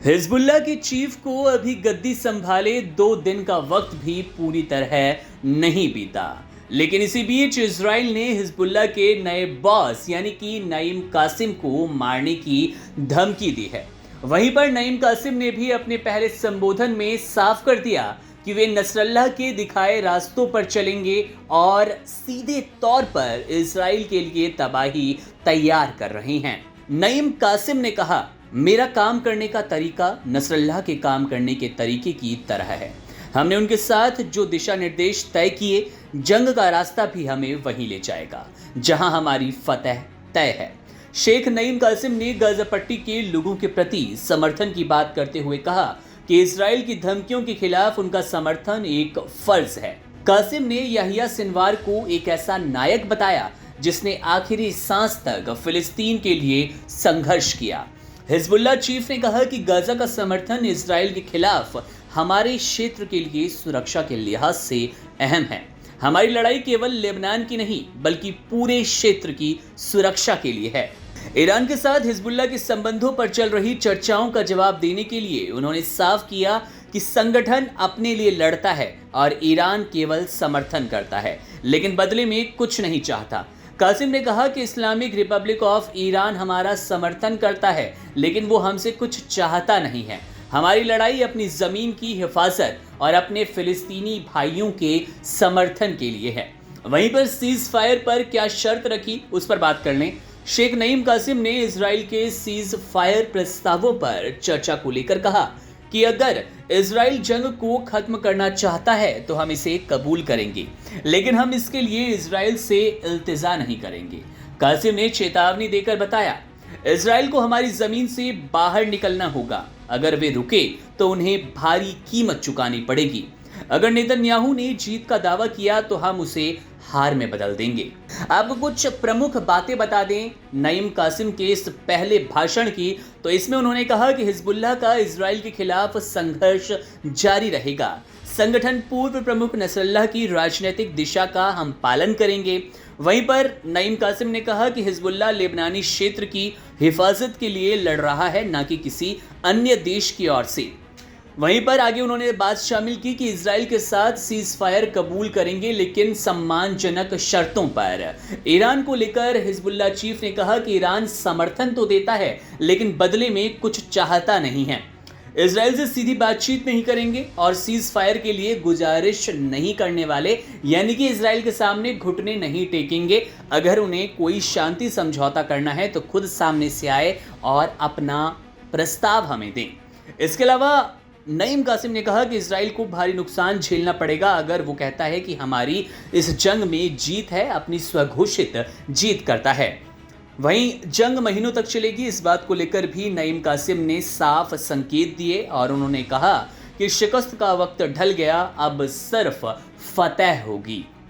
Hezbollah के chief को अभी गद्दी संभाले 2 दिन का वक्त भी पूरी तरह नहीं बीता, लेकिन इसी बीच इजराइल ने हिजबुल्लाह के नए बॉस यानी कि नईम कासिम को मारने की धमकी दी है। वहीं पर नईम कासिम ने भी अपने पहले संबोधन में साफ कर दिया कि वे नसरल्लाह के दिखाए रास्तों पर चलेंगे और सीधे तौर पर इजराइल के लिए तबाही तैयार कर रहे हैं। नईम कासिम ने कहा, मेरा काम करने का तरीका नसरल्लाह के काम करने के तरीके की तरह है। हमने उनके साथ जो दिशा निर्देश तय किए, जंग का रास्ता भी हमें वहीं ले जाएगा जहां हमारी फतह तय है। शेख नईम कासिम ने गाजा पट्टी के लोगों के प्रति समर्थन की बात करते हुए कहा कि इजराइल की धमकियों के खिलाफ उनका समर्थन एक फर्ज है। कासिम ने याहिया सिनवार को एक ऐसा नायक बताया जिसने आखिरी सांस तक फिलिस्तीन के लिए संघर्ष किया। हिजबुल्लाह चीफ ने कहा कि गाजा का समर्थन इजराइल के खिलाफ हमारे क्षेत्र के लिए सुरक्षा के लिहाज से अहम है। हमारी लड़ाई केवल लेबनान की नहीं बल्कि पूरे क्षेत्र की सुरक्षा के लिए है। ईरान के साथ हिजबुल्लाह के संबंधों पर चल रही चर्चाओं का जवाब देने के लिए उन्होंने साफ किया कि संगठन अपने लिए लड़ता है और ईरान केवल समर्थन करता है, लेकिन बदले में कुछ नहीं चाहता। कासिम ने कहा कि इस्लामिक रिपब्लिक ऑफ ईरान हमारा समर्थन करता है, लेकिन वो हमसे कुछ चाहता नहीं है। हमारी लड़ाई अपनी ज़मीन की हिफाजत और अपने फिलिस्तीनी भाइयों के समर्थन के लिए है। वहीं पर सीज फायर पर क्या शर्त रखी, उस पर बात कर लें। शेख नईम कासिम ने इजराइल के सीज फायर प्रस्तावों पर चर्चा को लेकर कहा कि अगर इजराइल जंग को खत्म करना चाहता है तो हम इसे कबूल करेंगे, लेकिन हम इसके लिए इजराइल से इल्तिजा नहीं करेंगे। कासिम ने चेतावनी देकर बताया, इजराइल को हमारी जमीन से बाहर निकलना होगा। अगर वे रुके तो उन्हें भारी कीमत चुकानी पड़ेगी। अगर नेतन्याहू ने जीत का दावा किया तो हम उसे हार में बदल देंगे। आपको कुछ प्रमुख बातें बता दें नईम कासिम के इस पहले भाषण की, तो इसमें उन्होंने कहा कि हिजबुल्लाह का इजराइल के खिलाफ संघर्ष जारी रहेगा। संगठन पूर्व प्रमुख नसरल्लाह की राजनीतिक दिशा का हम पालन करेंगे। वहीं पर नईम कासिम ने कहा कि हिजबुल्लाह लेबनानी क्षेत्र की हिफाजत के लिए लड़ रहा है, न कि किसी अन्य देश की ओर से। वहीं पर आगे उन्होंने बात शामिल की कि इजराइल के साथ सीज फायर कबूल करेंगे, लेकिन सम्मानजनक शर्तों पर। ईरान को लेकर हिजबुल्लाह चीफ ने कहा कि ईरान समर्थन तो देता है, लेकिन बदले में कुछ चाहता नहीं है। इजराइल से सीधी बातचीत नहीं करेंगे और सीज फायर के लिए गुजारिश नहीं करने वाले, यानी कि इजराइल के सामने घुटने नहीं टेकेंगे। अगर उन्हें कोई शांति समझौता करना है तो खुद सामने से आए और अपना प्रस्ताव हमें दें। इसके अलावा नईम कासिम ने कहा कि इजराइल को भारी नुकसान झेलना पड़ेगा अगर वो कहता है कि हमारी इस जंग में जीत है, अपनी स्वघोषित जीत करता है। वहीं जंग महीनों तक चलेगी, इस बात को लेकर भी नईम कासिम ने साफ संकेत दिए और उन्होंने कहा कि शिकस्त का वक्त ढल गया, अब सिर्फ फतह होगी।